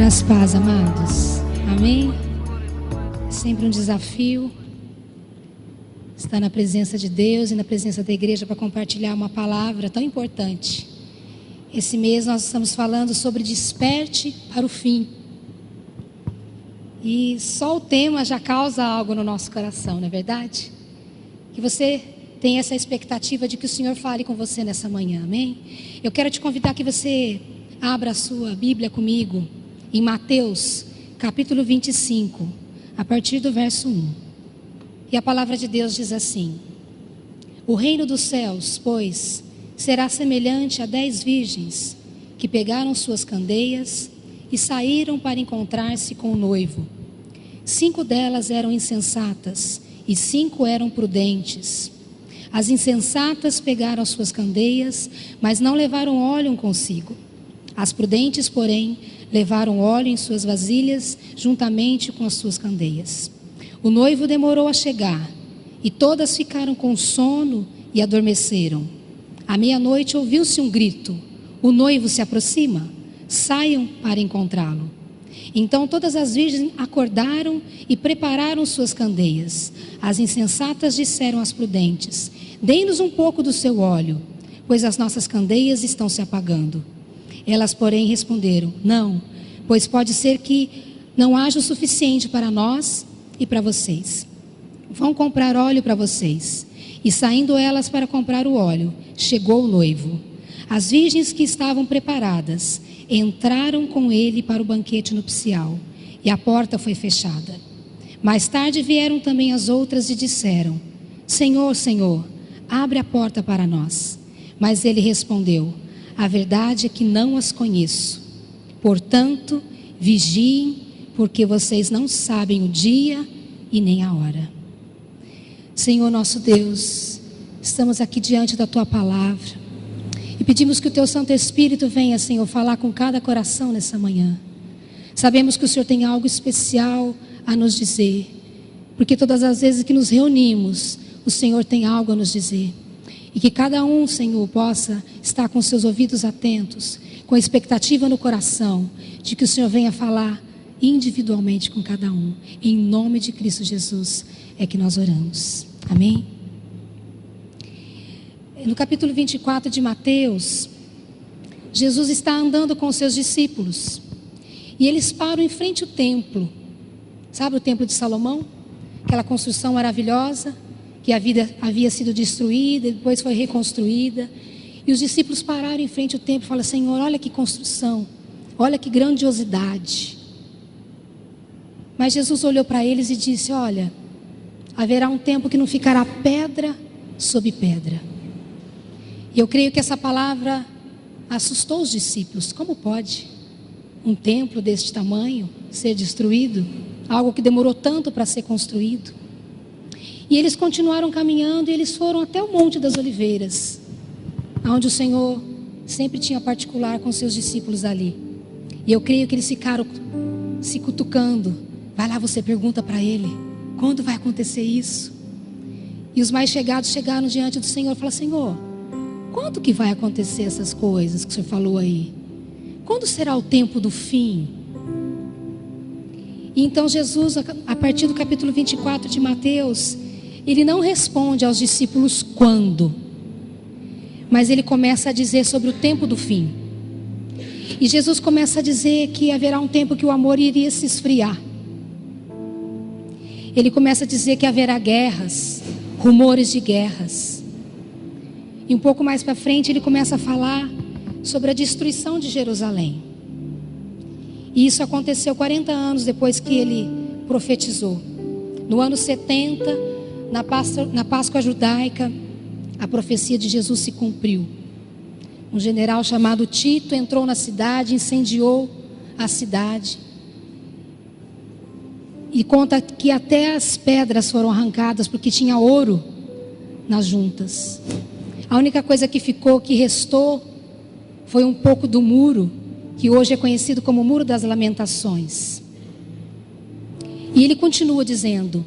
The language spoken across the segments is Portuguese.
Graças a paz, amados. Amém? É sempre um desafio estar na presença de Deus e na presença da igreja para compartilhar uma palavra tão importante. Esse mês nós estamos falando sobre desperte para o fim. E só o tema já causa algo no nosso coração, não é verdade? Que você tenha essa expectativa de que o Senhor fale com você nessa manhã, amém? Eu quero te convidar que você abra a sua Bíblia comigo em Mateus, capítulo 25, a partir do verso 1. E a palavra de Deus diz assim: O reino dos céus, pois, será semelhante a 10 virgens que pegaram suas candeias e saíram para encontrar-se com o noivo. 5 delas eram insensatas e 5 eram prudentes. As insensatas pegaram suas candeias, mas não levaram óleo consigo. As prudentes, porém, levaram óleo em suas vasilhas, juntamente com as suas candeias. O noivo demorou a chegar, e todas ficaram com sono e adormeceram. À meia-noite ouviu-se um grito: o noivo se aproxima, saiam para encontrá-lo. Então todas as virgens acordaram e prepararam suas candeias. As insensatas disseram às prudentes: dê-nos um pouco do seu óleo, pois as nossas candeias estão se apagando. Elas, porém, responderam: não, pois pode ser que não haja o suficiente para nós e para vocês. Vão comprar óleo para vocês. E saindo elas para comprar o óleo, chegou o noivo. As virgens que estavam preparadas entraram com ele para o banquete nupcial, e a porta foi fechada. Mais tarde vieram também as outras e disseram: Senhor, Senhor, abre a porta para nós. Mas ele respondeu: a verdade é que não as conheço. Portanto, vigiem, porque vocês não sabem o dia e nem a hora. Senhor nosso Deus, estamos aqui diante da Tua palavra e pedimos que o Teu Santo Espírito venha, Senhor, falar com cada coração nessa manhã. Sabemos que o Senhor tem algo especial a nos dizer, porque todas as vezes que nos reunimos, o Senhor tem algo a nos dizer. E que cada um, Senhor, possa estar com seus ouvidos atentos, com a expectativa no coração, de que o Senhor venha falar individualmente com cada um. Em nome de Cristo Jesus é que nós oramos. Amém? No capítulo 24 de Mateus, Jesus está andando com os seus discípulos. E eles param em frente ao templo. Sabe o templo de Salomão? Aquela construção maravilhosa, que havia sido destruída e depois foi reconstruída. E os discípulos pararam em frente ao templo e falaram: Senhor, olha que construção, olha que grandiosidade. Mas Jesus olhou para eles e disse: olha, haverá um tempo que não ficará pedra sobre pedra. E eu creio que essa palavra assustou os discípulos. Como pode um templo deste tamanho ser destruído? Algo que demorou tanto para ser construído. E eles continuaram caminhando e eles foram até o Monte das Oliveiras, onde o Senhor sempre tinha particular com seus discípulos ali. E eu creio que eles ficaram se cutucando. Vai lá, você pergunta para ele: quando vai acontecer isso? E os mais chegados chegaram diante do Senhor e falaram: Senhor, quando que vai acontecer essas coisas que o Senhor falou aí? Quando será o tempo do fim? E então Jesus, a partir do capítulo 24 de Mateus, ele não responde aos discípulos quando, mas ele começa a dizer sobre o tempo do fim. E Jesus começa a dizer que haverá um tempo que o amor iria se esfriar. Ele começa a dizer que haverá guerras, rumores de guerras. E um pouco mais para frente ele começa a falar sobre a destruição de Jerusalém. E isso aconteceu 40 anos depois que ele profetizou. No ano 70, na Páscoa judaica, a profecia de Jesus se cumpriu. Um general chamado Tito entrou na cidade, incendiou a cidade. E conta que até as pedras foram arrancadas porque tinha ouro nas juntas. A única coisa que ficou, que restou, foi um pouco do muro, que hoje é conhecido como o Muro das Lamentações. E ele continua dizendo,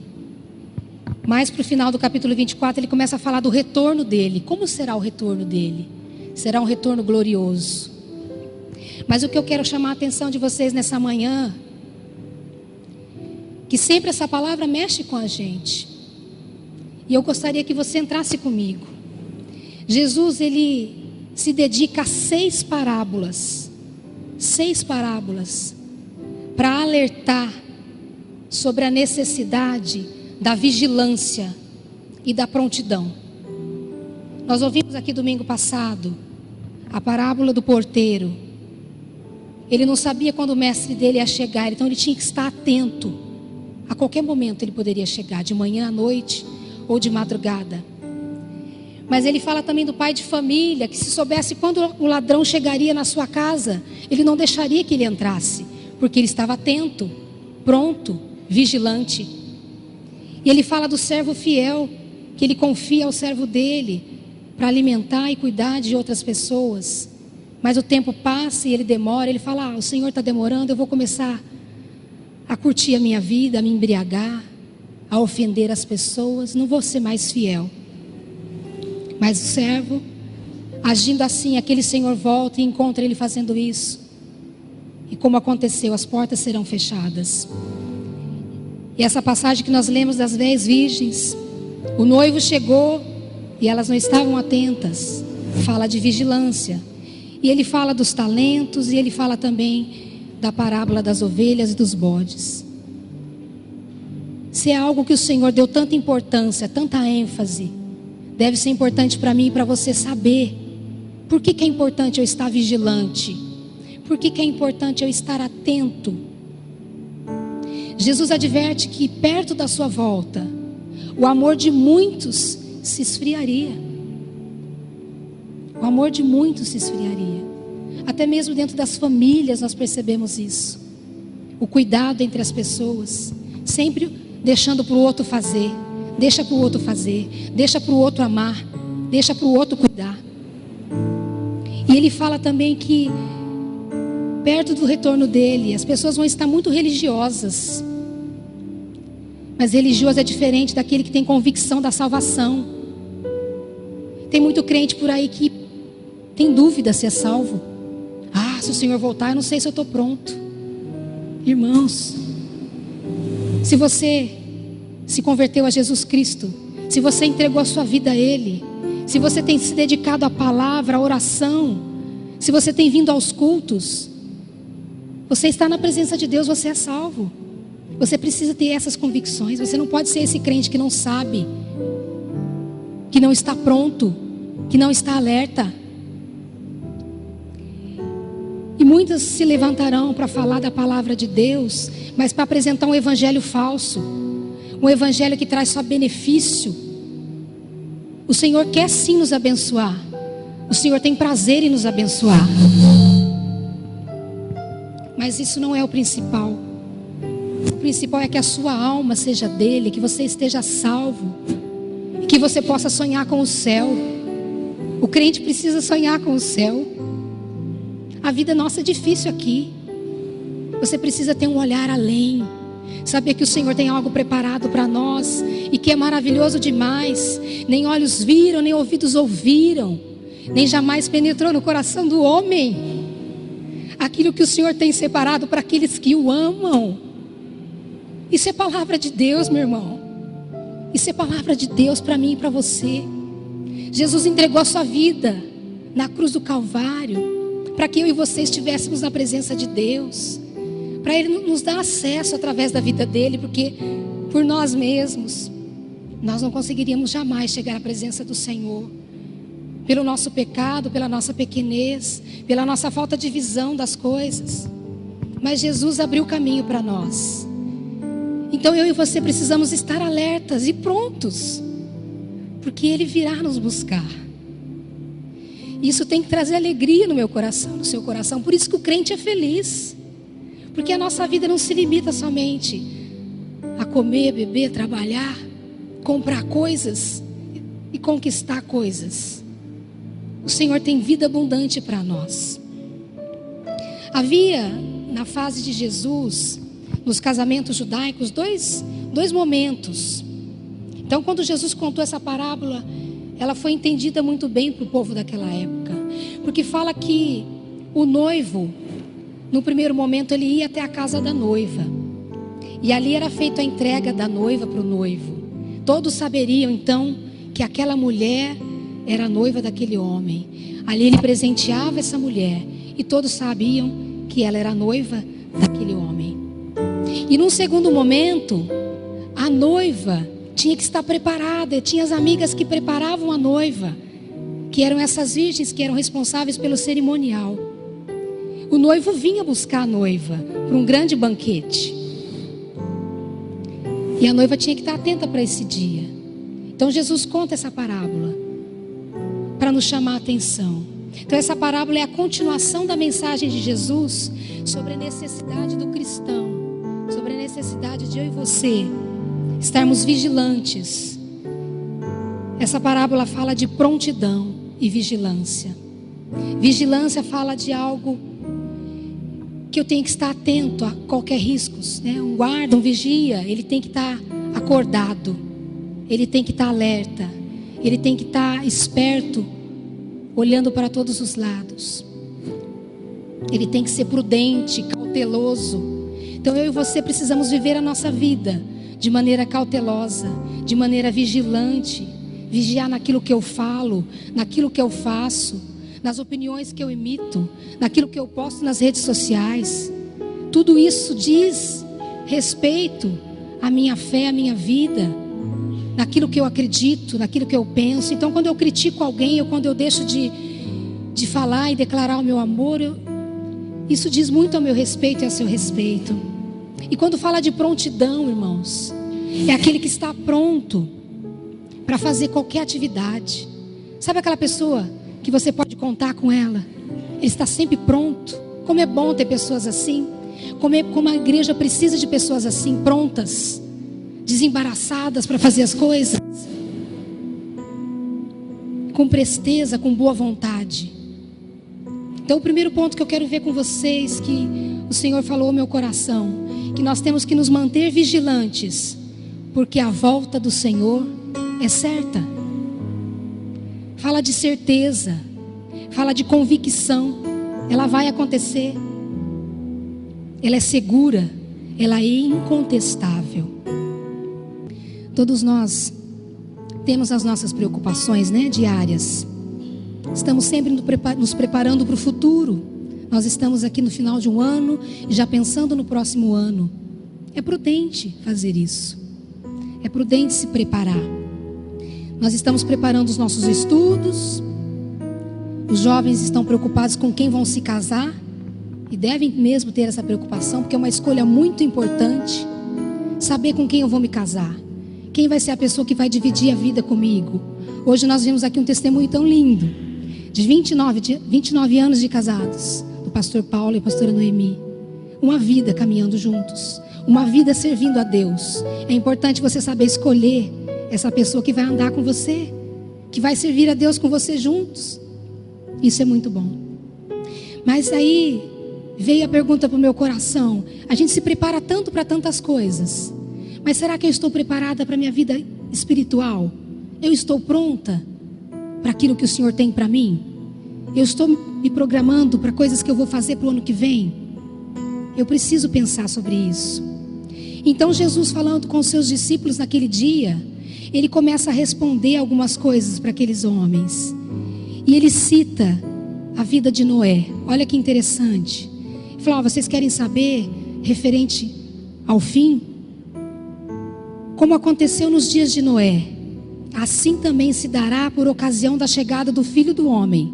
mais para o final do capítulo 24, ele começa a falar do retorno dele. Como será o retorno dele? Será um retorno glorioso. Mas o que eu quero chamar a atenção de vocês nessa manhã, que sempre essa palavra mexe com a gente. E eu gostaria que você entrasse comigo. Jesus, ele se dedica a 6 parábolas. 6 parábolas. Para alertar sobre a necessidade da vigilância e da prontidão. Nós ouvimos aqui domingo passado a parábola do porteiro. Ele não sabia quando o mestre dele ia chegar, então ele tinha que estar atento. A qualquer momento ele poderia chegar, de manhã à noite ou de madrugada. Mas ele fala também do pai de família, que se soubesse quando o ladrão chegaria na sua casa, ele não deixaria que ele entrasse, porque ele estava atento, pronto, vigilante. E ele fala do servo fiel, que ele confia ao servo dele para alimentar e cuidar de outras pessoas. Mas o tempo passa e ele demora, ele fala, o Senhor está demorando, eu vou começar a curtir a minha vida, a me embriagar, a ofender as pessoas, não vou ser mais fiel. Mas o servo, agindo assim, aquele senhor volta e encontra ele fazendo isso. E como aconteceu, as portas serão fechadas. E essa passagem que nós lemos das 10 virgens, o noivo chegou e elas não estavam atentas. Fala de vigilância. E ele fala dos talentos e ele fala também da parábola das ovelhas e dos bodes. Se é algo que o Senhor deu tanta importância, tanta ênfase, deve ser importante para mim e para você saber. Por que é importante eu estar vigilante? Por que é importante eu estar atento? Jesus adverte que perto da sua volta, o amor de muitos se esfriaria. O amor de muitos se esfriaria. Até mesmo dentro das famílias nós percebemos isso. O cuidado entre as pessoas, sempre deixando para o outro fazer. Deixa para o outro fazer, deixa para o outro amar, deixa para o outro cuidar. E ele fala também que perto do retorno dele, as pessoas vão estar muito religiosas. Mas religioso é diferente daquele que tem convicção da salvação. Tem muito crente por aí que tem dúvida se é salvo. Se o Senhor voltar, eu não sei se eu estou pronto. Irmãos, se você se converteu a Jesus Cristo, se você entregou a sua vida a Ele, se você tem se dedicado à palavra, à oração, se você tem vindo aos cultos, você está na presença de Deus, você é salvo. Você precisa ter essas convicções. Você não pode ser esse crente que não sabe, que não está pronto, que não está alerta. E muitos se levantarão para falar da palavra de Deus, mas para apresentar um evangelho falso, um evangelho que traz só benefício. O Senhor quer sim nos abençoar. O Senhor tem prazer em nos abençoar. Mas isso não é o principal. O principal é que a sua alma seja dele, que você esteja salvo, e que você possa sonhar com o céu. O crente precisa sonhar com o céu. A vida nossa é difícil aqui. Você precisa ter um olhar além. Saber que o Senhor tem algo preparado para nós e que é maravilhoso demais. Nem olhos viram, nem ouvidos ouviram, nem jamais penetrou no coração do homem aquilo que o Senhor tem separado para aqueles que o amam. Isso é palavra de Deus, meu irmão. Isso é palavra de Deus para mim e para você. Jesus entregou a sua vida na cruz do Calvário para que eu e você estivéssemos na presença de Deus, para Ele nos dar acesso através da vida dEle, porque por nós mesmos nós não conseguiríamos jamais chegar à presença do Senhor, pelo nosso pecado, pela nossa pequenez, pela nossa falta de visão das coisas. Mas Jesus abriu o caminho para nós. Então eu e você precisamos estar alertas e prontos, porque Ele virá nos buscar. Isso tem que trazer alegria no meu coração, no seu coração. Por isso que o crente é feliz. Porque a nossa vida não se limita somente a comer, beber, trabalhar, comprar coisas e conquistar coisas. O Senhor tem vida abundante para nós. Havia, na fase de Jesus, nos casamentos judaicos, dois momentos. Então, quando Jesus contou essa parábola, ela foi entendida muito bem para o povo daquela época, porque fala que o noivo no primeiro momento ele ia até a casa da noiva. E ali era feita a entrega da noiva para o noivo. Todos saberiam então que aquela mulher era a noiva daquele homem. Ali ele presenteava essa mulher. E todos sabiam que ela era a noiva daquele homem. E num segundo momento, a noiva tinha que estar preparada. Tinha as amigas que preparavam a noiva, que eram essas virgens que eram responsáveis pelo cerimonial. O noivo vinha buscar a noiva para um grande banquete. E a noiva tinha que estar atenta para esse dia. Então Jesus conta essa parábola para nos chamar a atenção. Então essa parábola é a continuação da mensagem de Jesus sobre a necessidade do cristão, sobre a necessidade de eu e você estarmos vigilantes. Essa parábola fala de prontidão e vigilância. Vigilância fala de algo que eu tenho que estar atento a qualquer risco, né? Um guarda, um vigia, ele tem que estar acordado, ele tem que estar alerta, ele tem que estar esperto, olhando para todos os lados. Ele tem que ser prudente, cauteloso. Então eu e você precisamos viver a nossa vida de maneira cautelosa, de maneira vigilante, vigiar naquilo que eu falo, naquilo que eu faço, nas opiniões que eu emito, naquilo que eu posto nas redes sociais. Tudo isso diz respeito à minha fé, à minha vida, naquilo que eu acredito, naquilo que eu penso. Então quando eu critico alguém, ou quando eu deixo de falar e declarar o meu amor, isso diz muito ao meu respeito e a seu respeito. E quando fala de prontidão, irmãos, é aquele que está pronto para fazer qualquer atividade. Sabe aquela pessoa que você pode contar com ela? Ele está sempre pronto. Como é bom ter pessoas assim. Como a igreja precisa de pessoas assim, prontas, desembaraçadas para fazer as coisas, com presteza, com boa vontade. Então o primeiro ponto que eu quero ver com vocês, que o Senhor falou ao meu coração, que nós temos que nos manter vigilantes, porque a volta do Senhor é certa. Fala de certeza, fala de convicção. Ela vai acontecer. Ela é segura, ela é incontestável. Todos nós temos as nossas preocupações, né, diárias. Estamos sempre nos preparando para o futuro. Nós estamos aqui no final de um ano e já pensando no próximo ano. É prudente fazer isso. É prudente se preparar. Nós estamos preparando os nossos estudos. Os jovens estão preocupados com quem vão se casar. E devem mesmo ter essa preocupação, porque é uma escolha muito importante. Saber com quem eu vou me casar. Quem vai ser a pessoa que vai dividir a vida comigo. Hoje nós vimos aqui um testemunho tão lindo. De 29 anos de casados. Do pastor Paulo e a pastora Noemi. Uma vida caminhando juntos. Uma vida servindo a Deus. É importante você saber escolher essa pessoa que vai andar com você, que vai servir a Deus com você juntos. Isso é muito bom. Mas aí veio a pergunta para o meu coração. A gente se prepara tanto para tantas coisas, mas será que eu estou preparada para a minha vida espiritual? Eu estou pronta para aquilo que o Senhor tem para mim? Eu estou me programando para coisas que eu vou fazer para o ano que vem? Eu preciso pensar sobre isso. Então Jesus, falando com os seus discípulos naquele dia, ele começa a responder algumas coisas para aqueles homens. E ele cita a vida de Noé. Olha que interessante. Ele fala: vocês querem saber referente ao fim? Como aconteceu nos dias de Noé, assim também se dará por ocasião da chegada do Filho do Homem.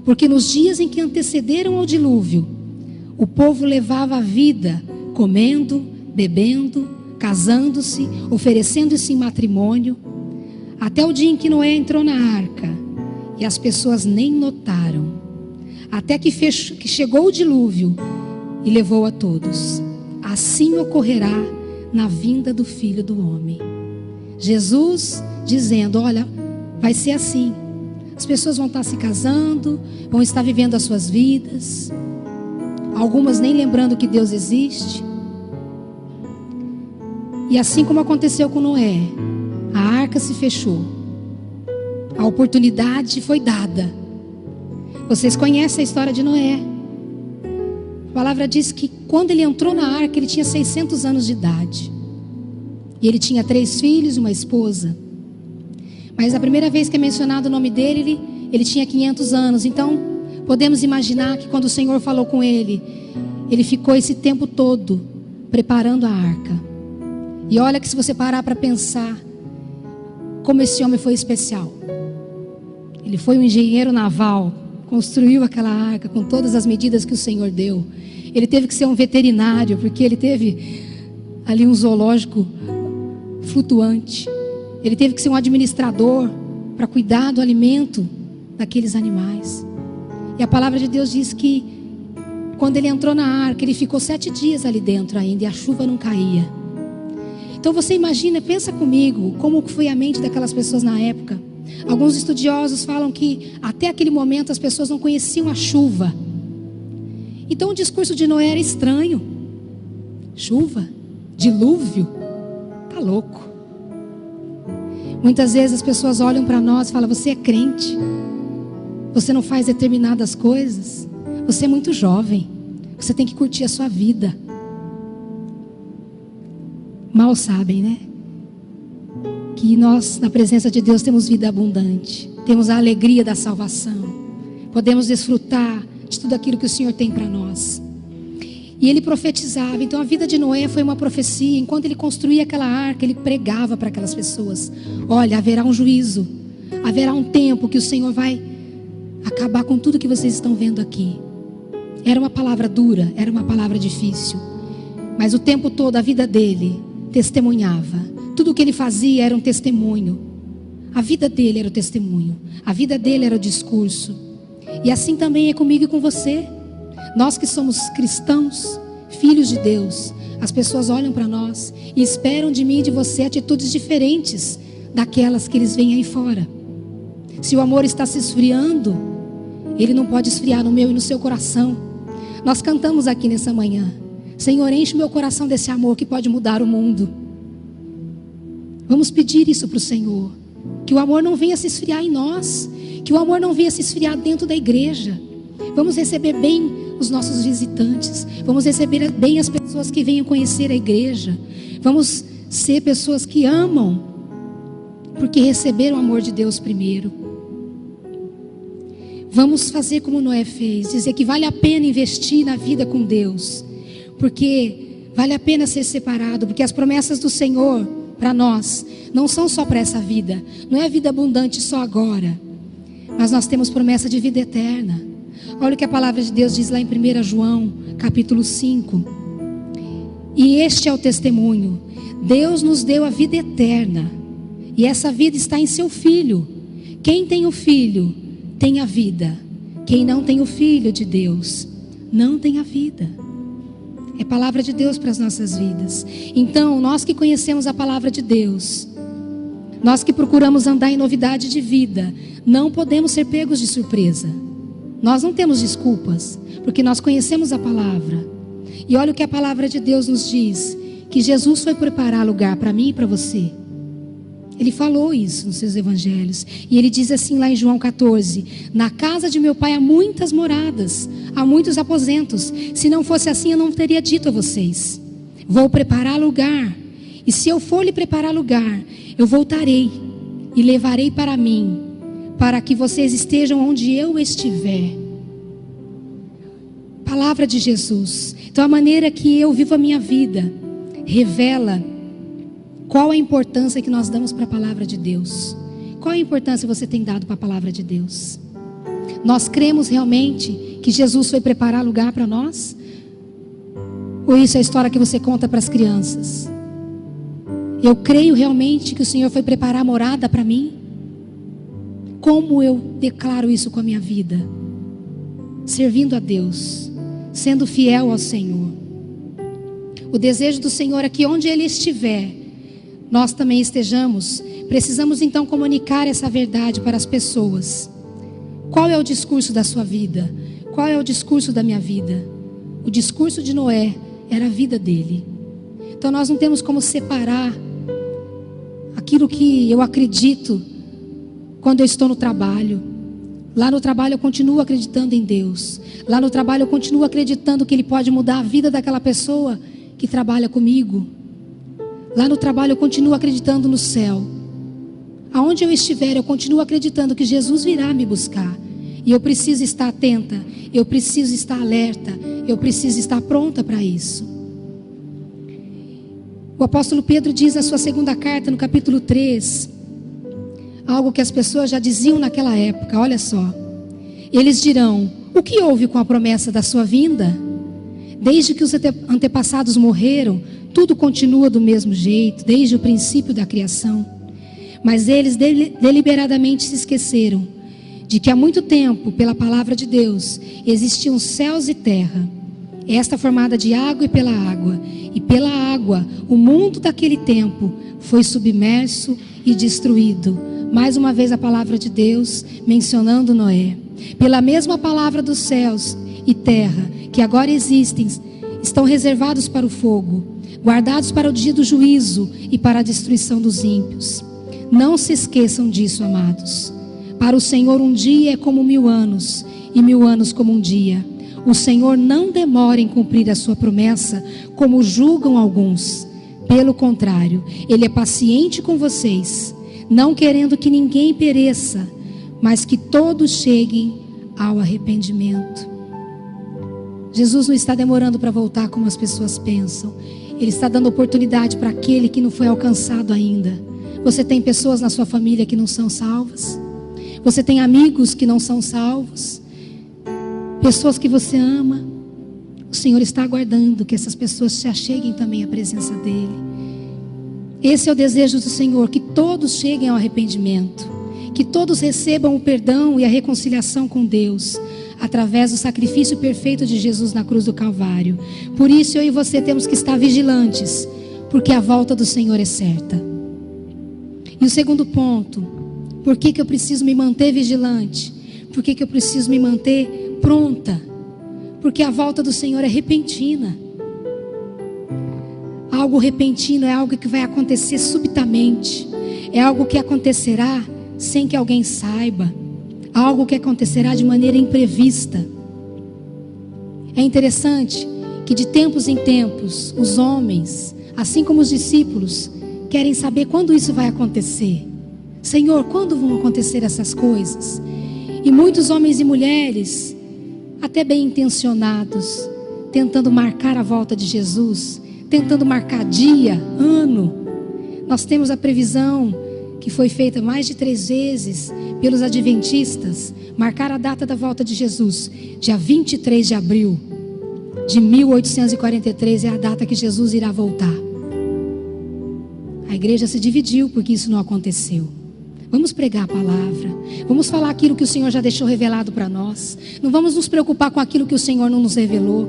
Porque nos dias em que antecederam ao dilúvio, o povo levava a vida, comendo, bebendo, casando-se, oferecendo-se em matrimônio, até o dia em que Noé entrou na arca, e as pessoas nem notaram, até que chegou o dilúvio e levou a todos. Assim ocorrerá na vinda do Filho do Homem. Jesus dizendo: olha, vai ser assim. As pessoas vão estar se casando, vão estar vivendo as suas vidas, algumas nem lembrando que Deus existe. E assim como aconteceu com Noé, a arca se fechou, a oportunidade foi dada. Vocês conhecem a história de Noé. A palavra diz que quando ele entrou na arca, ele tinha 600 anos de idade. E ele tinha 3 filhos e uma esposa. Mas a primeira vez que é mencionado o nome dele, ele tinha 500 anos. Então, podemos imaginar que quando o Senhor falou com ele, ele ficou esse tempo todo preparando a arca. E olha que se você parar para pensar, como esse homem foi especial. Ele foi um engenheiro naval, construiu aquela arca com todas as medidas que o Senhor deu. Ele teve que ser um veterinário, porque ele teve ali um zoológico flutuante. Ele teve que ser um administrador para cuidar do alimento daqueles animais. E a palavra de Deus diz que quando ele entrou na arca, ele ficou 7 dias ali dentro ainda e a chuva não caía. Então você imagina, pensa comigo, como foi a mente daquelas pessoas na época. Alguns estudiosos falam que até aquele momento as pessoas não conheciam a chuva. Então o discurso de Noé era estranho. Chuva? Dilúvio? Tá louco. Muitas vezes as pessoas olham para nós e falam: você é crente, você não faz determinadas coisas, você é muito jovem, você tem que curtir a sua vida. Mal sabem, né? Que nós, na presença de Deus, temos vida abundante, temos a alegria da salvação, podemos desfrutar de tudo aquilo que o Senhor tem para nós. E ele profetizava. Então a vida de Noé foi uma profecia. Enquanto ele construía aquela arca, ele pregava para aquelas pessoas: olha, haverá um juízo, haverá um tempo que o Senhor vai acabar com tudo que vocês estão vendo aqui. Era uma palavra dura, era uma palavra difícil, mas o tempo todo a vida dele testemunhava. Tudo o que ele fazia era um testemunho. A vida dele era o testemunho, a vida dele era o discurso. E assim também é comigo e com você. Nós que somos cristãos, filhos de Deus, as pessoas olham para nós e esperam de mim e de você atitudes diferentes daquelas que eles veem aí fora. Se o amor está se esfriando, ele não pode esfriar no meu e no seu coração. Nós cantamos aqui nessa manhã: Senhor, enche meu coração desse amor que pode mudar o mundo. Vamos pedir isso para o Senhor, que o amor não venha se esfriar em nós, que o amor não venha se esfriar dentro da igreja. Vamos receber bem os nossos visitantes, vamos receber bem as pessoas que venham conhecer a igreja. Vamos ser pessoas que amam, porque receberam o amor de Deus primeiro. Vamos fazer como Noé fez, dizer que vale a pena investir na vida com Deus, porque vale a pena ser separado, porque as promessas do Senhor para nós não são só para essa vida, não é vida abundante só agora, mas nós temos promessa de vida eterna. Olha o que a palavra de Deus diz lá em 1 João, capítulo 5. E este é o testemunho: Deus nos deu a vida eterna, e essa vida está em seu Filho. Quem tem o Filho tem a vida. Quem não tem o Filho de Deus não tem a vida. É palavra de Deus para as nossas vidas. Então, nós que conhecemos a palavra de Deus, nós que procuramos andar em novidade de vida, não podemos ser pegos de surpresa. Nós não temos desculpas, porque nós conhecemos a palavra. E olha o que a palavra de Deus nos diz: que Jesus foi preparar lugar para mim e para você. Ele falou isso nos seus evangelhos. E ele diz assim lá em João 14: na casa de meu pai há muitas moradas, há muitos aposentos. Se não fosse assim, eu não teria dito a vocês: vou preparar lugar. E se eu for lhe preparar lugar, eu voltarei e levarei para mim, para que vocês estejam onde eu estiver. Palavra de Jesus. Então a maneira que eu vivo a minha vida revela qual a importância que nós damos para a palavra de Deus. Qual a importância você tem dado para a palavra de Deus? Nós cremos realmente que Jesus foi preparar lugar para nós? Ou isso é a história que você conta para as crianças? Eu creio realmente que o Senhor foi preparar morada para mim? Como eu declaro isso com a minha vida? Servindo a Deus, sendo fiel ao Senhor. O desejo do Senhor é que onde Ele estiver, nós também estejamos. Precisamos então comunicar essa verdade para as pessoas. Qual é o discurso da sua vida? Qual é o discurso da minha vida? O discurso de Noé era a vida dele. Então nós não temos como separar aquilo que eu acredito quando eu estou no trabalho. Lá no trabalho eu continuo acreditando em Deus. Lá no trabalho eu continuo acreditando que Ele pode mudar a vida daquela pessoa que trabalha comigo. Lá no trabalho eu continuo acreditando no céu. Aonde eu estiver, eu continuo acreditando que Jesus virá me buscar. E eu preciso estar atenta, eu preciso estar alerta, eu preciso estar pronta para isso. O apóstolo Pedro diz na sua segunda carta, no capítulo 3, algo que as pessoas já diziam naquela época, olha só. Eles dirão: o que houve com a promessa da sua vinda? Desde que os antepassados morreram, tudo continua do mesmo jeito, desde o princípio da criação. Mas eles deliberadamente se esqueceram de que há muito tempo, pela palavra de Deus, existiam céus e terra, esta formada de água e pela água. E pela água, o mundo daquele tempo foi submerso e destruído. Mais uma vez a palavra de Deus mencionando Noé. Pela mesma palavra dos céus e terra, que agora existem, estão reservados para o fogo, guardados para o dia do juízo e para a destruição dos ímpios. Não se esqueçam disso, amados. Para o Senhor um dia é como 1000 anos, e 1000 anos como um dia. O Senhor não demora em cumprir a sua promessa, como julgam alguns. Pelo contrário, Ele é paciente com vocês, não querendo que ninguém pereça, mas que todos cheguem ao arrependimento. Jesus não está demorando para voltar como as pessoas pensam. Ele está dando oportunidade para aquele que não foi alcançado ainda. Você tem pessoas na sua família que não são salvas? Você tem amigos que não são salvos? Pessoas que você ama? O Senhor está aguardando que essas pessoas se acheguem também à presença dEle. Esse é o desejo do Senhor, que todos cheguem ao arrependimento, que todos recebam o perdão e a reconciliação com Deus, através do sacrifício perfeito de Jesus na cruz do Calvário. Por isso eu e você temos que estar vigilantes, porque a volta do Senhor é certa. E o segundo ponto, por que eu preciso me manter vigilante? Por que eu preciso me manter pronta? Porque a volta do Senhor é repentina. Algo repentino é algo que vai acontecer subitamente. É algo que acontecerá sem que alguém saiba. Algo que acontecerá de maneira imprevista. É interessante que de tempos em tempos, os homens, assim como os discípulos, querem saber quando isso vai acontecer. Senhor, quando vão acontecer essas coisas? E muitos homens e mulheres, até bem intencionados, tentando marcar a volta de Jesus, tentando marcar dia, ano. Nós temos a previsão que foi feita mais de 3 vezes pelos adventistas, marcar a data da volta de Jesus, dia 23 de abril de 1843 é a data que Jesus irá voltar. A igreja se dividiu porque isso não aconteceu. Vamos pregar a palavra, vamos falar aquilo que o Senhor já deixou revelado para nós. Não vamos nos preocupar com aquilo que o Senhor não nos revelou.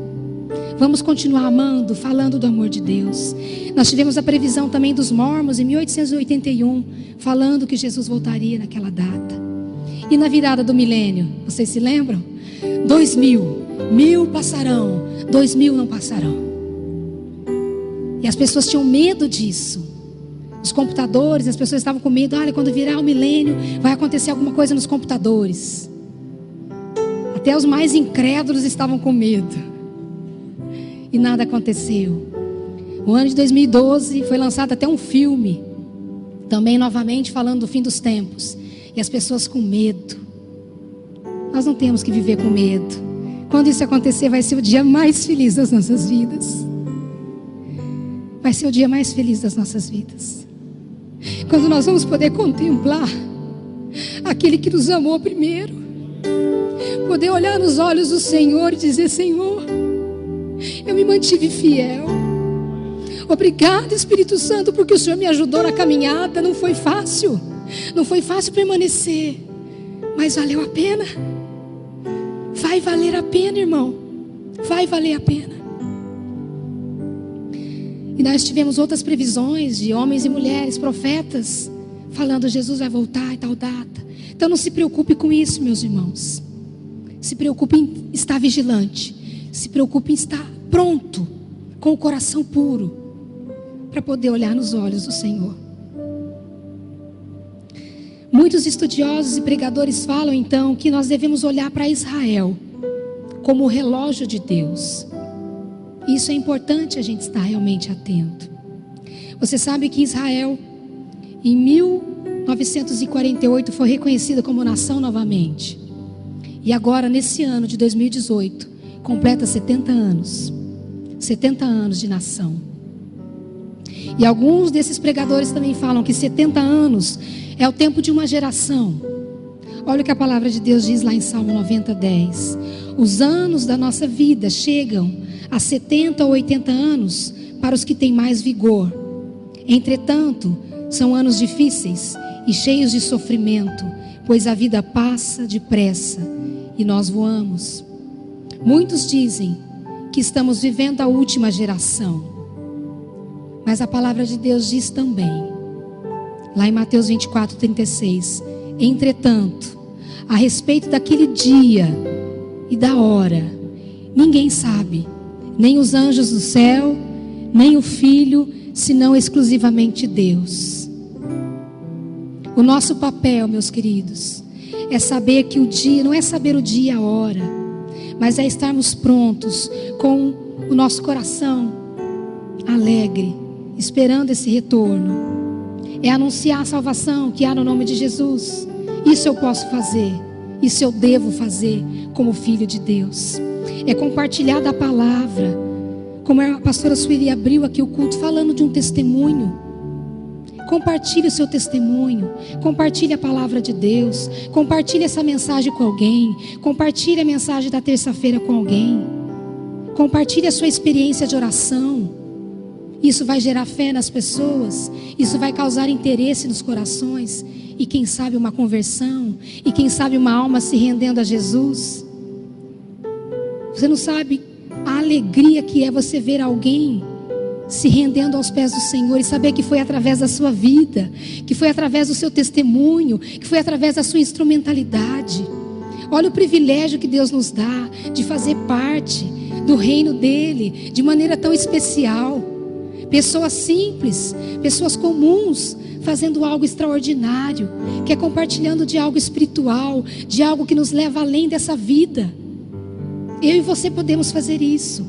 Vamos continuar amando, falando do amor de Deus. Nós tivemos a previsão também dos mormons em 1881, falando que Jesus voltaria naquela data. E na virada do milênio, vocês se lembram? 1000 passarão, 2000 não passarão. E as pessoas tinham medo disso. Os computadores, as pessoas estavam com medo. Olha, quando virar o milênio, vai acontecer alguma coisa nos computadores. Até os mais incrédulos estavam com medo. E nada aconteceu. No ano de 2012 foi lançado até um filme, também novamente falando do fim dos tempos. E as pessoas com medo. Nós não temos que viver com medo. Quando isso acontecer, vai ser o dia mais feliz das nossas vidas. Vai ser o dia mais feliz das nossas vidas. Quando nós vamos poder contemplar aquele que nos amou primeiro. Poder olhar nos olhos do Senhor e dizer: Senhor, eu me mantive fiel. Obrigado, Espírito Santo, porque o Senhor me ajudou na caminhada. Não foi fácil. Não foi fácil permanecer, mas valeu a pena. Vai valer a pena, irmão. Vai valer a pena. E nós tivemos outras previsões de homens e mulheres, profetas, falando: Jesus vai voltar em tal data. Então não se preocupe com isso, meus irmãos. Se preocupe em estar vigilante. Se preocupe em estar pronto, com o coração puro, para poder olhar nos olhos do Senhor. Muitos estudiosos e pregadores falam então que nós devemos olhar para Israel como o relógio de Deus. Isso é importante a gente estar realmente atento. Você sabe que Israel, em 1948, foi reconhecida como nação novamente. E agora, nesse ano de 2018, completa 70 anos. 70 anos de nação. E alguns desses pregadores também falam que 70 anos é o tempo de uma geração. Olha o que a palavra de Deus diz lá em Salmo 90:10. Os anos da nossa vida chegam a 70 ou 80 anos para os que têm mais vigor. Entretanto, são anos difíceis e cheios de sofrimento, pois a vida passa depressa e nós voamos. Muitos dizem que estamos vivendo a última geração, mas a palavra de Deus diz também, lá em Mateus 24:36, entretanto, a respeito daquele dia e da hora, ninguém sabe, nem os anjos do céu, nem o Filho, senão exclusivamente Deus. O nosso papel, meus queridos, é saber que o dia, não é saber o dia e a hora, mas é estarmos prontos com o nosso coração alegre, esperando esse retorno. É anunciar a salvação que há no nome de Jesus. Isso eu posso fazer, isso eu devo fazer como filho de Deus. É compartilhar da palavra, como a pastora Sueli abriu aqui o culto falando de um testemunho. Compartilhe o seu testemunho, compartilhe a palavra de Deus, compartilhe essa mensagem com alguém, compartilhe a mensagem da terça-feira com alguém, compartilhe a sua experiência de oração. Isso vai gerar fé nas pessoas, isso vai causar interesse nos corações, e quem sabe uma conversão, e quem sabe uma alma se rendendo a Jesus. Você não sabe a alegria que é você ver alguém se rendendo aos pés do Senhor e saber que foi através da sua vida, que foi através do seu testemunho, que foi através da sua instrumentalidade. Olha o privilégio que Deus nos dá de fazer parte do reino dele de maneira tão especial. Pessoas simples, pessoas comuns, fazendo algo extraordinário, que é compartilhando de algo espiritual, de algo que nos leva além dessa vida. Eu e você podemos fazer isso.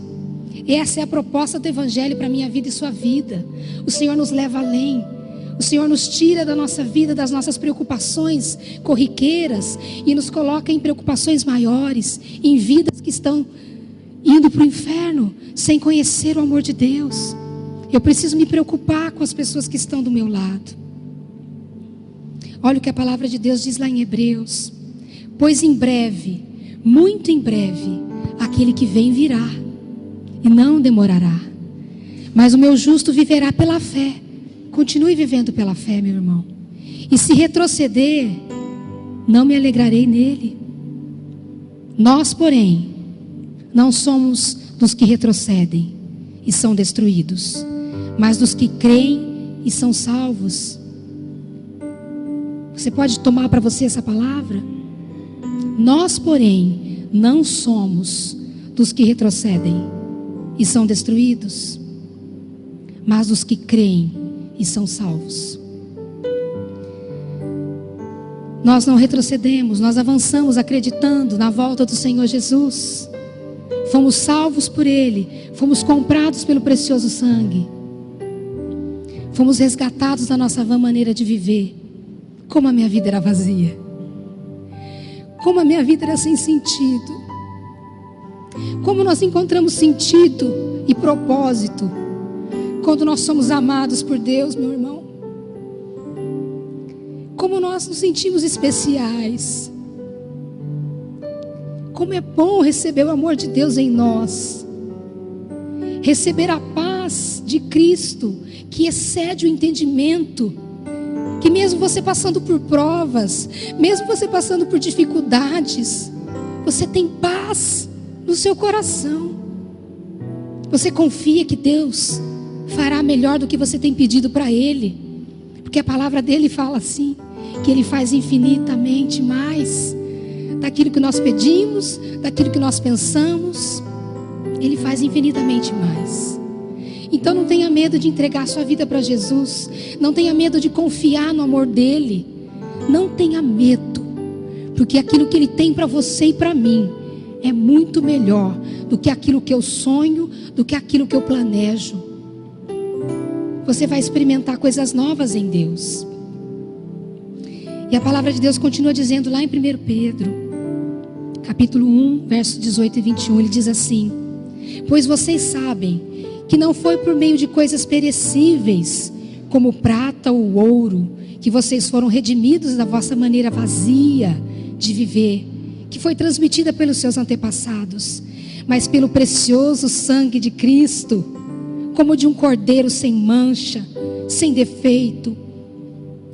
Essa é a proposta do Evangelho para a minha vida e sua vida. O Senhor nos leva além. O Senhor nos tira da nossa vida, das nossas preocupações corriqueiras e nos coloca em preocupações maiores, em vidas que estão indo para o inferno sem conhecer o amor de Deus. Eu preciso me preocupar com as pessoas que estão do meu lado. Olha o que a palavra de Deus diz lá em Hebreus. Pois em breve, muito em breve, aquele que vem virá e não demorará. Mas o meu justo viverá pela fé. Continue vivendo pela fé, meu irmão. E se retroceder, não me alegrarei nele. Nós, porém, não somos dos que retrocedem e são destruídos, mas dos que creem e são salvos. Você pode tomar para você essa palavra? Nós, porém, não somos dos que retrocedem e são destruídos, mas dos que creem e são salvos. Nós não retrocedemos, nós avançamos acreditando na volta do Senhor Jesus. Fomos salvos por Ele, fomos comprados pelo precioso sangue, fomos resgatados da nossa vã maneira de viver. Como a minha vida era vazia, como a minha vida era sem sentido, como nós encontramos sentido e propósito quando nós somos amados por Deus, meu irmão. Como nós nos sentimos especiais. Como é bom receber o amor de Deus em nós. Receber a paz de Cristo, que excede o entendimento. Que mesmo você passando por provas, mesmo você passando por dificuldades, você tem paz no seu coração. Você confia que Deus fará melhor do que você tem pedido para Ele. Porque a palavra dele fala assim, que Ele faz infinitamente mais daquilo que nós pedimos, daquilo que nós pensamos. Ele faz infinitamente mais. Então não tenha medo de entregar sua vida para Jesus. Não tenha medo de confiar no amor dele. Não tenha medo, porque aquilo que Ele tem para você e para mim é muito melhor do que aquilo que eu sonho, do que aquilo que eu planejo. Você vai experimentar coisas novas em Deus. E a palavra de Deus continua dizendo lá em 1 Pedro, capítulo 1, versos 18 e 21, ele diz assim: pois vocês sabem que não foi por meio de coisas perecíveis, como prata ou ouro, que vocês foram redimidos da vossa maneira vazia de viver, que foi transmitida pelos seus antepassados, mas pelo precioso sangue de Cristo, como de um cordeiro sem mancha, sem defeito,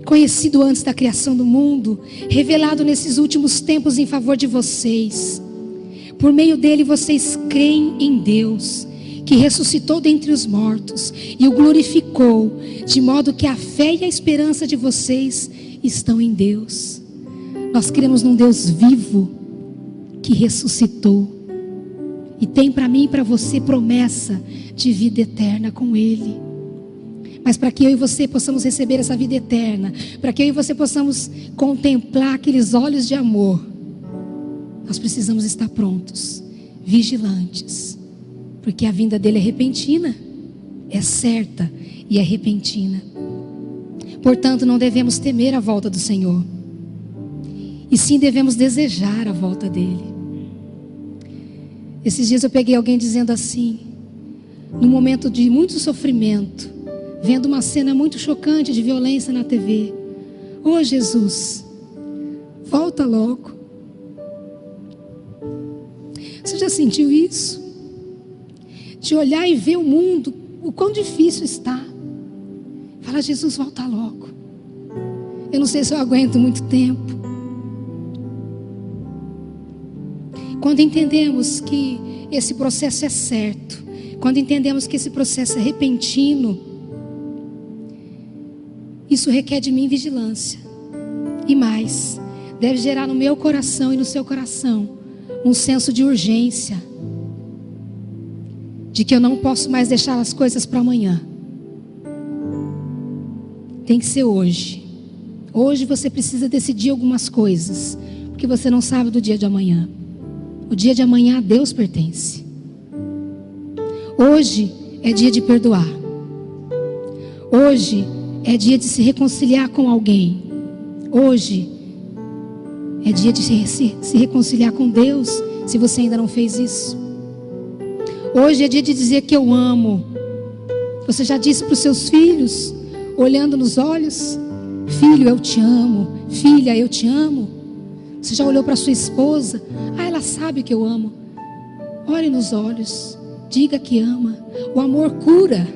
conhecido antes da criação do mundo, revelado nesses últimos tempos em favor de vocês. Por meio dele vocês creem em Deus, que ressuscitou dentre os mortos e o glorificou, de modo que a fé e a esperança de vocês estão em Deus. Nós cremos num Deus vivo, que ressuscitou, e tem para mim e para você promessa de vida eterna com Ele. Mas para que eu e você possamos receber essa vida eterna, para que eu e você possamos contemplar aqueles olhos de amor, nós precisamos estar prontos, vigilantes, porque a vinda dele é repentina, é certa e é repentina. Portanto, não devemos temer a volta do Senhor, e sim devemos desejar a volta dele. Esses dias eu peguei alguém dizendo assim, num momento de muito sofrimento, vendo uma cena muito chocante de violência na TV: ô Jesus, volta logo. Você já sentiu isso? De olhar e ver o mundo, o quão difícil está. Fala: Jesus, volta logo. Eu não sei se eu aguento muito tempo. Quando entendemos que esse processo é certo, quando entendemos que esse processo é repentino, isso requer de mim vigilância. E mais, deve gerar no meu coração e no seu coração um senso de urgência, de que eu não posso mais deixar as coisas para amanhã. Tem que ser hoje. Hoje você precisa decidir algumas coisas, porque você não sabe do dia de amanhã. O dia de amanhã a Deus pertence. Hoje é dia de perdoar. Hoje é dia de se reconciliar com alguém. Hoje é dia de se reconciliar com Deus, se você ainda não fez isso. Hoje é dia de dizer que eu amo. Você já disse para os seus filhos, olhando nos olhos: filho, eu te amo. Filha, eu te amo. Você já olhou para sua esposa: ah, ela sabe que eu amo. Olhe nos olhos, diga que ama. O amor cura,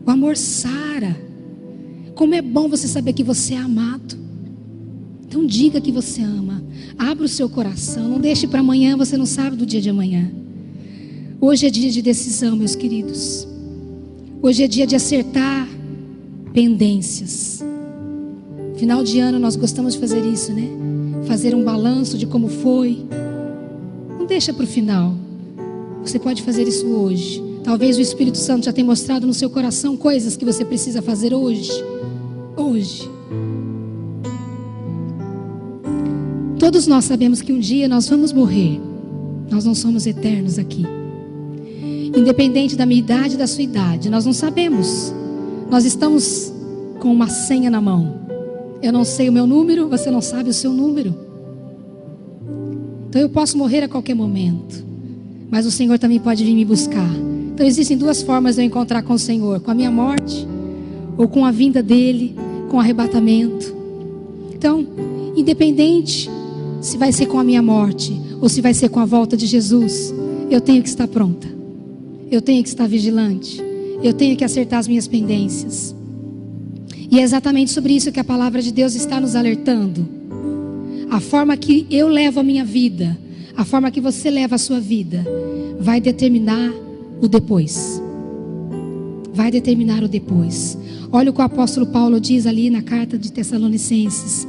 o amor sara. Como é bom você saber que você é amado. Então diga que você ama. Abra o seu coração, não deixe para amanhã, você não sabe do dia de amanhã. Hoje é dia de decisão, meus queridos. Hoje é dia de acertar pendências. Final de ano nós gostamos de fazer isso, né? Fazer um balanço de como foi. Não deixa para o final. Você pode fazer isso hoje. Talvez o Espírito Santo já tenha mostrado no seu coração coisas que você precisa fazer hoje. Hoje. Todos nós sabemos que um dia nós vamos morrer. Nós não somos eternos aqui. Independente da minha idade e da sua idade, nós não sabemos. Nós estamos com uma senha na mão. Eu não sei o meu número, você não sabe o seu número. Então eu posso morrer a qualquer momento, mas o Senhor também pode vir me buscar. Então existem duas formas de eu encontrar com o Senhor: com a minha morte, ou com a vinda dele, com o arrebatamento. Então, independente se vai ser com a minha morte ou se vai ser com a volta de Jesus, eu tenho que estar pronta. Eu tenho que estar vigilante. Eu tenho que acertar as minhas pendências. E é exatamente sobre isso que a palavra de Deus está nos alertando. A forma que eu levo a minha vida, a forma que você leva a sua vida, vai determinar o depois. Vai determinar o depois. Olha o que o apóstolo Paulo diz ali na carta de Tessalonicenses.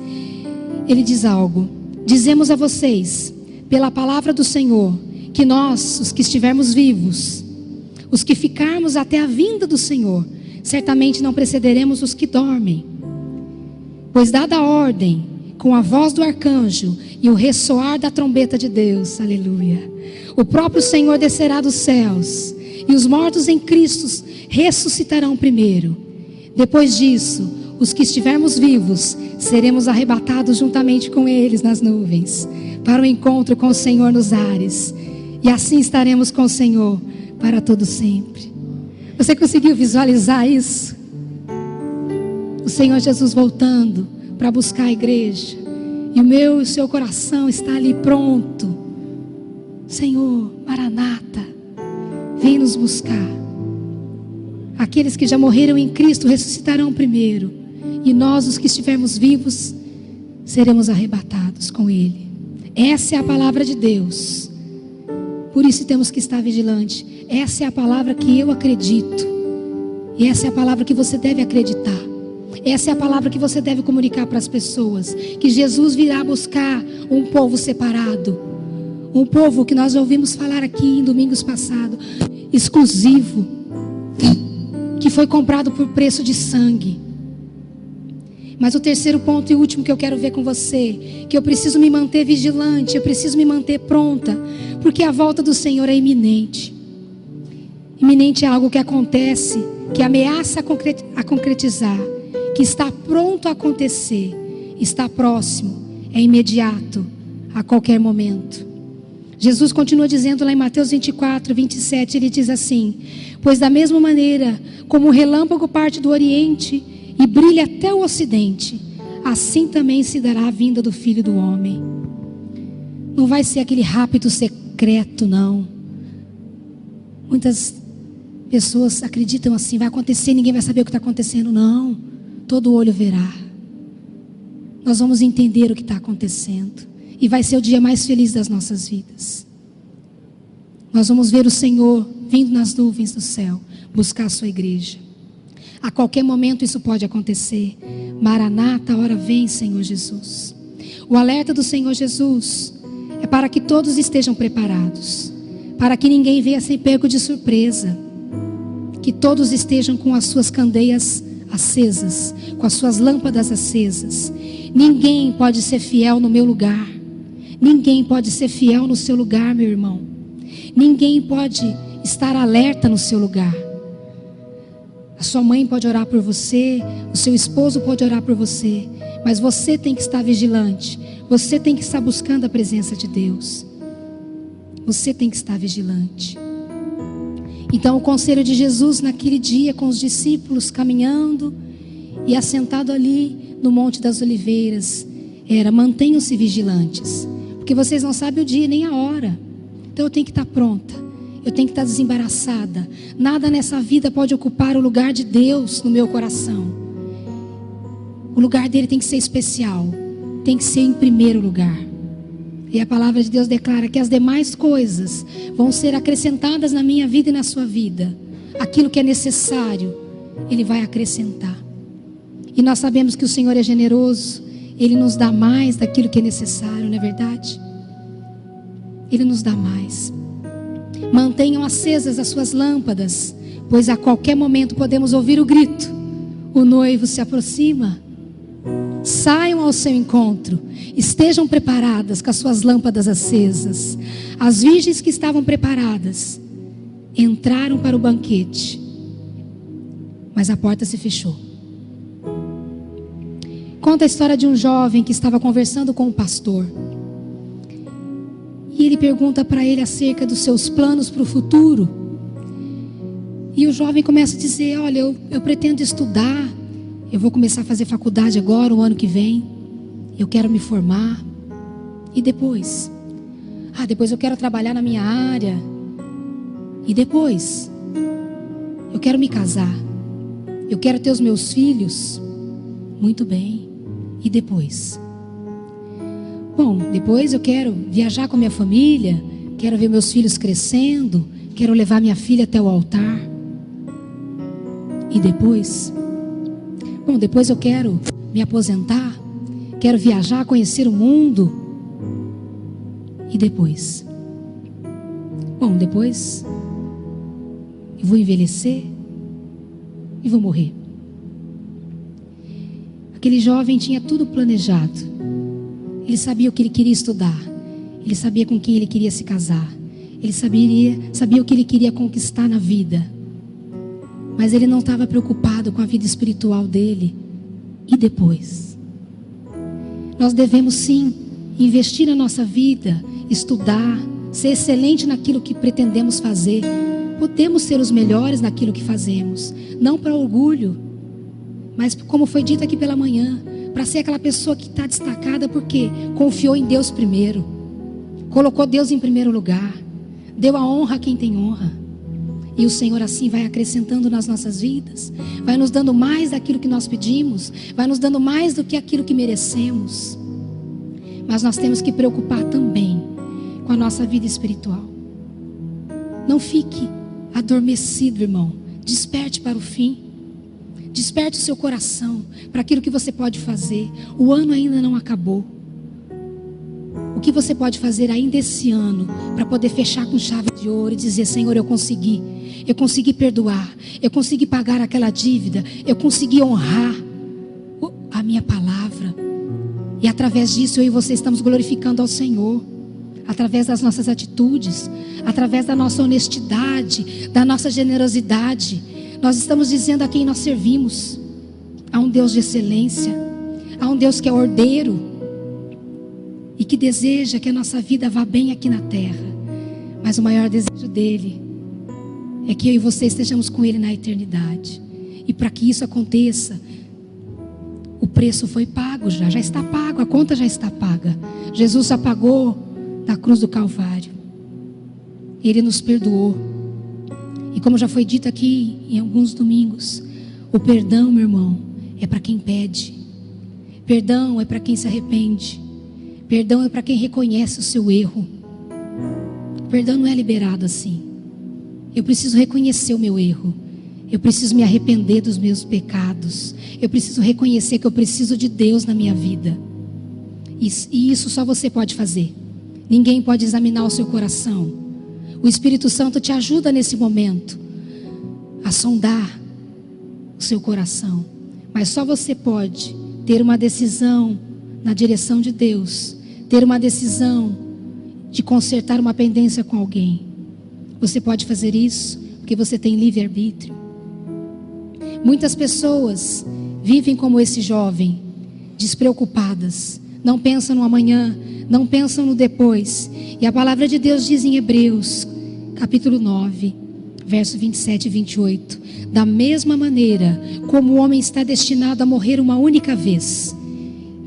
Ele diz algo: dizemos a vocês, pela palavra do Senhor, que nós, os que estivermos vivos, os que ficarmos até a vinda do Senhor, certamente não precederemos os que dormem. Pois dada a ordem, com a voz do arcanjo e o ressoar da trombeta de Deus, aleluia, o próprio Senhor descerá dos céus, e os mortos em Cristo ressuscitarão primeiro. Depois disso, os que estivermos vivos, seremos arrebatados juntamente com eles nas nuvens, para o encontro com o Senhor nos ares, e assim estaremos com o Senhor para todo sempre. Você conseguiu visualizar isso? O Senhor Jesus voltando para buscar a igreja, e o meu e o seu coração está ali pronto. Senhor, Maranata, vem nos buscar. Aqueles que já morreram em Cristo ressuscitarão primeiro, e nós, os que estivermos vivos, seremos arrebatados com Ele. Essa é a palavra de Deus. Por isso temos que estar vigilante. Essa é a palavra que eu acredito, e essa é a palavra que você deve acreditar. Essa é a palavra que você deve comunicar para as pessoas, que Jesus virá buscar um povo separado, um povo que nós já ouvimos falar aqui em domingos passados, exclusivo, que foi comprado por preço de sangue. Mas o terceiro ponto e último que eu quero ver com você, que eu preciso me manter vigilante, eu preciso me manter pronta, porque a volta do Senhor é iminente. Iminente é algo que acontece, que ameaça a concretizar, que está pronto a acontecer, está próximo, é imediato, a qualquer momento. Jesus continua dizendo lá em Mateus 24, 27, ele diz assim: pois da mesma maneira como o relâmpago parte do oriente e brilha até o ocidente, assim também se dará a vinda do Filho do Homem. Não vai ser aquele rápido secreto, não. Muitas pessoas acreditam assim, vai acontecer, ninguém vai saber o que está acontecendo. Não, todo olho verá. Nós vamos entender o que está acontecendo, e vai ser o dia mais feliz das nossas vidas. Nós vamos ver o Senhor vindo nas nuvens do céu, buscar a sua igreja. A qualquer momento isso pode acontecer. Maranata, a hora vem, Senhor Jesus. O alerta do Senhor Jesus é para que todos estejam preparados, para que ninguém venha ser pego de surpresa, que todos estejam com as suas candeias acesas, com as suas lâmpadas acesas. Ninguém pode ser fiel no meu lugar. Ninguém pode ser fiel no seu lugar, meu irmão. Ninguém pode estar alerta no seu lugar. A sua mãe pode orar por você, o seu esposo pode orar por você, mas você tem que estar vigilante. Você tem que estar buscando a presença de Deus. Você tem que estar vigilante. Então o conselho de Jesus naquele dia, com os discípulos caminhando e assentado ali no Monte das Oliveiras, era: mantenham-se vigilantes, porque vocês não sabem o dia nem a hora. Então eu tenho que estar pronta, eu tenho que estar desembaraçada. Nada nessa vida pode ocupar o lugar de Deus no meu coração. O lugar dele tem que ser especial, tem que ser em primeiro lugar. E a palavra de Deus declara que as demais coisas vão ser acrescentadas na minha vida e na sua vida. Aquilo que é necessário, Ele vai acrescentar. E nós sabemos que o Senhor é generoso, Ele nos dá mais daquilo que é necessário, não é verdade? Ele nos dá mais. Mantenham acesas as suas lâmpadas, pois a qualquer momento podemos ouvir o grito: o noivo se aproxima. Saiam ao seu encontro, estejam preparadas com as suas lâmpadas acesas. As virgens que estavam preparadas entraram para o banquete, mas a porta se fechou. Conta a história de um jovem que estava conversando com um pastor, e ele pergunta para ele acerca dos seus planos para o futuro. E o jovem começa a dizer: olha, eu pretendo estudar, eu vou começar a fazer faculdade agora, o ano que vem. Eu quero me formar. E depois? Depois eu quero trabalhar na minha área. E depois? Eu quero me casar. Eu quero ter os meus filhos. Muito bem. E depois? Bom, depois eu quero viajar com minha família. Quero ver meus filhos crescendo. Quero levar minha filha até o altar. E depois? Bom, depois eu quero me aposentar, quero viajar, conhecer o mundo. E depois? Bom, depois eu vou envelhecer e vou morrer. Aquele jovem tinha tudo planejado. Ele sabia o que ele queria estudar. Ele sabia com quem ele queria se casar. Ele sabia o que ele queria conquistar na vida. Mas ele não estava preocupado com a vida espiritual dele. E depois? Nós devemos sim investir na nossa vida, estudar, ser excelente naquilo que pretendemos fazer. Podemos ser os melhores naquilo que fazemos. Não para orgulho, mas como foi dito aqui pela manhã, para ser aquela pessoa que está destacada porque confiou em Deus primeiro. Colocou Deus em primeiro lugar. Deu a honra a quem tem honra. E o Senhor assim vai acrescentando nas nossas vidas. Vai nos dando mais daquilo que nós pedimos. Vai nos dando mais do que aquilo que merecemos. Mas nós temos que preocupar também com a nossa vida espiritual. Não fique adormecido, irmão. Desperte para o fim. Desperte o seu coração para aquilo que você pode fazer. O ano ainda não acabou. O que você pode fazer ainda esse ano para poder fechar com chave de ouro e dizer: Senhor, eu consegui perdoar, eu consegui pagar aquela dívida, eu consegui honrar a minha palavra. E através disso eu e você estamos glorificando ao Senhor, através das nossas atitudes, através da nossa honestidade, da nossa generosidade. Nós estamos dizendo a quem nós servimos: a um Deus de excelência, a um Deus que é ordeiro e que deseja que a nossa vida vá bem aqui na terra. Mas o maior desejo dele é que eu e você estejamos com ele na eternidade. E para que isso aconteça, o preço foi pago já está pago, a conta já está paga. Jesus já pagou na cruz do Calvário. Ele nos perdoou. E como já foi dito aqui em alguns domingos, o perdão, meu irmão, é para quem pede. Perdão é para quem se arrepende. Perdão é para quem reconhece o seu erro. Perdão não é liberado assim. Eu preciso reconhecer o meu erro. Eu preciso me arrepender dos meus pecados. Eu preciso reconhecer que eu preciso de Deus na minha vida. E isso só você pode fazer. Ninguém pode examinar o seu coração. O Espírito Santo te ajuda nesse momento a sondar o seu coração. Mas só você pode ter uma decisão na direção de Deus. Ter uma decisão de consertar uma pendência com alguém. Você pode fazer isso porque você tem livre-arbítrio. Muitas pessoas vivem como esse jovem, despreocupadas. Não pensam no amanhã, não pensam no depois. E a palavra de Deus diz em Hebreus, capítulo 9, verso 27 e 28. Da mesma maneira como o homem está destinado a morrer uma única vez,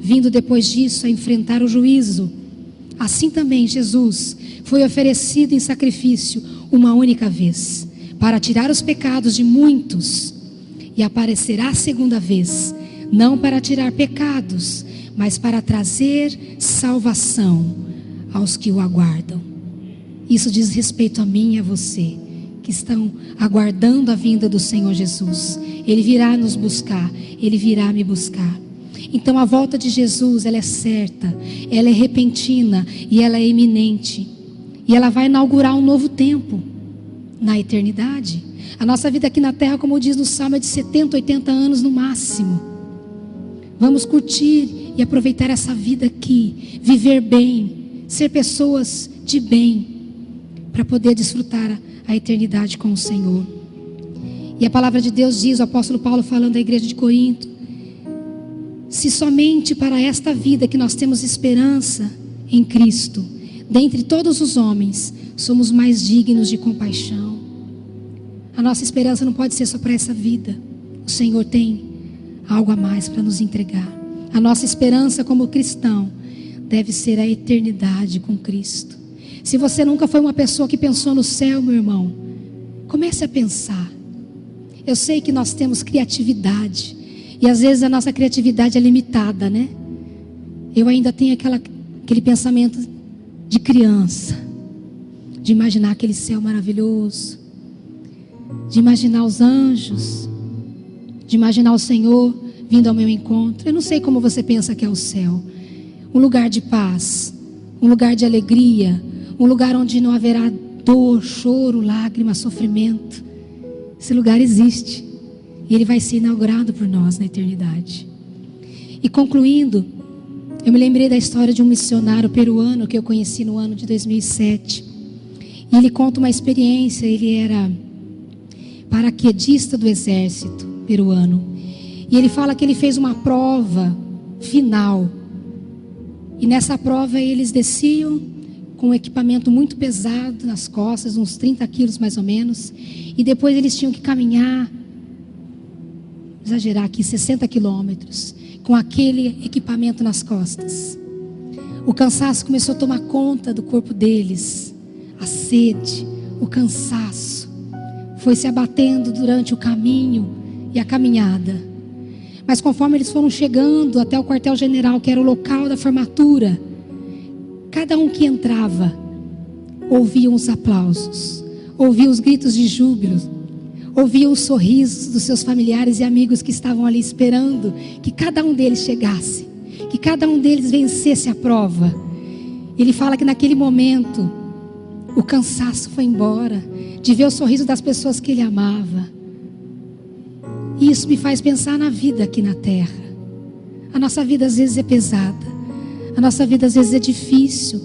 vindo depois disso a enfrentar o juízo, assim também Jesus foi oferecido em sacrifício uma única vez, para tirar os pecados de muitos, e aparecerá a segunda vez, não para tirar pecados, mas para trazer salvação aos que o aguardam. Isso diz respeito a mim e a você, que estão aguardando a vinda do Senhor Jesus. Ele virá nos buscar, Ele virá me buscar. Então a volta de Jesus, ela é certa, ela é repentina e ela é iminente. E ela vai inaugurar um novo tempo na eternidade. A nossa vida aqui na terra, como diz no Salmo, é de 70, 80 anos no máximo. Vamos curtir e aproveitar essa vida aqui, viver bem, ser pessoas de bem, para poder desfrutar a eternidade com o Senhor. E a palavra de Deus diz, o apóstolo Paulo falando à igreja de Corinto: se somente para esta vida que nós temos esperança em Cristo, dentre todos os homens, somos mais dignos de compaixão. A nossa esperança não pode ser só para essa vida. O Senhor tem algo a mais para nos entregar. A nossa esperança como cristão deve ser a eternidade com Cristo. Se você nunca foi uma pessoa que pensou no céu, meu irmão, comece a pensar. Eu sei que nós temos criatividade. E às vezes a nossa criatividade é limitada, né? Eu ainda tenho aquele pensamento de criança, de imaginar aquele céu maravilhoso, de imaginar os anjos, de imaginar o Senhor vindo ao meu encontro. Eu não sei como você pensa que é o céu. Um lugar de paz, um lugar de alegria, um lugar onde não haverá dor, choro, lágrima, sofrimento. Esse lugar existe. E ele vai ser inaugurado por nós na eternidade. E concluindo, eu me lembrei da história de um missionário peruano que eu conheci no ano de 2007. E ele conta uma experiência. Ele era paraquedista do exército peruano. E ele fala que ele fez uma prova final. E nessa prova eles desciam com um equipamento muito pesado nas costas, uns 30 quilos mais ou menos. E depois eles tinham que caminhar, exagerar aqui, 60 quilômetros, com aquele equipamento nas costas. O cansaço começou a tomar conta do corpo deles. A sede, o cansaço foi se abatendo durante o caminho e a caminhada. Mas conforme eles foram chegando até o quartel-general, que era o local da formatura, cada um que entrava ouvia os aplausos, ouvia os gritos de júbilo, ouvia os sorrisos dos seus familiares e amigos que estavam ali esperando que cada um deles chegasse, que cada um deles vencesse a prova. Ele fala que naquele momento o cansaço foi embora, de ver o sorriso das pessoas que ele amava. E isso me faz pensar na vida aqui na terra. A nossa vida às vezes é pesada, a nossa vida às vezes é difícil.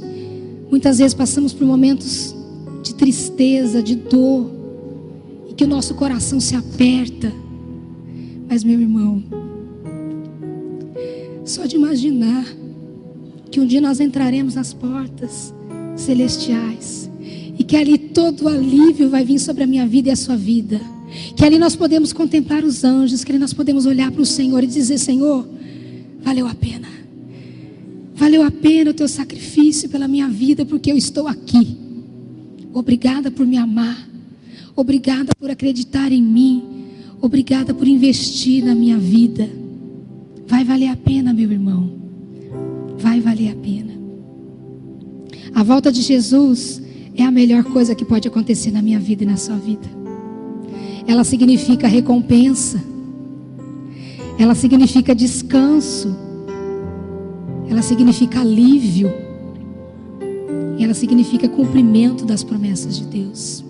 Muitas vezes passamos por momentos de tristeza, de dor, e que o nosso coração se aperta. Mas, meu irmão, só de imaginar que um dia nós entraremos nas portas celestiais e que ali todo o alívio vai vir sobre a minha vida e a sua vida, que ali nós podemos contemplar os anjos, que ali nós podemos olhar para o Senhor e dizer: Senhor, valeu a pena. Valeu a pena o teu sacrifício pela minha vida, porque eu estou aqui. Obrigada por me amar. Obrigada por acreditar em mim. Obrigada por investir na minha vida. Vai valer a pena, meu irmão. Vai valer a pena. A volta de Jesus é a melhor coisa que pode acontecer na minha vida e na sua vida. Ela significa recompensa. Ela significa descanso. Ela significa alívio. E ela significa cumprimento das promessas de Deus.